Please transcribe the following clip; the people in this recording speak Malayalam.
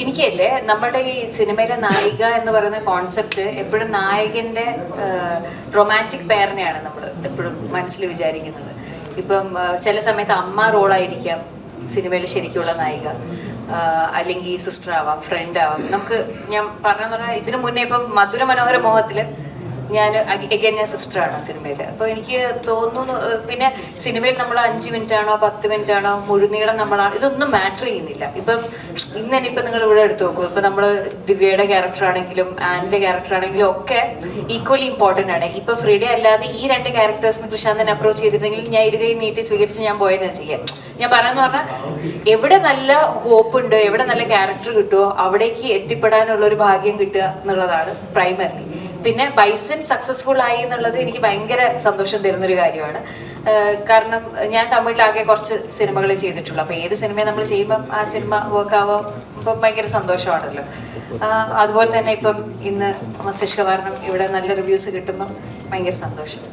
എനിക്കല്ലേ നമ്മുടെ ഈ സിനിമയിലെ നായിക എന്ന് പറയുന്ന കോൺസെപ്റ്റ് എപ്പോഴും നായകന്റെ റൊമാൻറ്റിക് പെയറിനെയാണ് നമ്മൾ എപ്പോഴും മനസ്സിൽ വിചാരിക്കുന്നത്. ഇപ്പം ചില സമയത്ത് അമ്മ റോളായിരിക്കാം സിനിമയിൽ ശരിക്കുള്ള നായിക, അല്ലെങ്കിൽ സിസ്റ്റർ ആവാം, ഫ്രണ്ട് ആവാം. നമുക്ക് ഞാൻ പറഞ്ഞെന്ന് പറഞ്ഞാൽ ഇതിനു മുന്നേ ഇപ്പം മധുര മനോഹര മോഹത്തിൽ ഞാൻ ഞാൻ സിസ്റ്ററാണ് സിനിമയിൽ. അപ്പോൾ എനിക്ക് തോന്നുന്നു പിന്നെ സിനിമയിൽ നമ്മൾ 5 മിനിറ്റ് ആണോ 10 മിനിറ്റ് ആണോ മുഴുനീളം നമ്മളാണ് ഇതൊന്നും മാറ്റർ ചെയ്യുന്നില്ല. ഇപ്പം ഇന്ന് തന്നെ ഇപ്പം നിങ്ങൾ ഇവിടെ എടുത്തു നോക്കൂ, ഇപ്പം നമ്മൾ ദിവ്യയുടെ ക്യാരക്ടർ ആണെങ്കിലും ആൻ്റെ ക്യാരക്ടർ ആണെങ്കിലും ഒക്കെ ഈക്വലി ഇമ്പോർട്ടൻ്റ് ആണ്. ഇപ്പം ഫ്രീഡേ അല്ലാതെ ഈ 2 ക്യാരക്ടേഴ്സിന് പ്രശാന്തനെ അപ്രോച്ച് ചെയ്തിരുന്നെങ്കിൽ ഞാൻ ഇരുകൈ നീട്ടി സ്വീകരിച്ച് ഞാൻ പോയെന്ന് ചെയ്യാം. ഞാൻ പറയുന്നത് പറഞ്ഞാൽ എവിടെ നല്ല ഹോപ്പ് ഉണ്ട്, എവിടെ നല്ല ക്യാരക്ടർ കിട്ടുമോ അവിടേക്ക് എത്തിപ്പെടാനുള്ള ഒരു ഭാഗ്യം കിട്ടുക എന്നുള്ളതാണ് പ്രൈമറി. പിന്നെ ബൈസൺ സക്സസ്ഫുൾ ആയി എന്നുള്ളത് എനിക്ക് ഭയങ്കര സന്തോഷം തരുന്നൊരു കാര്യമാണ്. കാരണം ഞാൻ തമിഴിലാകെ കുറച്ച് സിനിമകൾ ചെയ്തിട്ടുള്ളൂ. അപ്പോൾ ഏത് സിനിമ നമ്മൾ ചെയ്യുമ്പം ആ സിനിമ വർക്ക് ആകുമ്പം ഭയങ്കര സന്തോഷമാണല്ലോ. അതുപോലെ തന്നെ ഇപ്പം ഇന്ന് മസ്തിഷ്ക കാരണം ഇവിടെ നല്ല റിവ്യൂസ് കിട്ടുമ്പം ഭയങ്കര സന്തോഷം.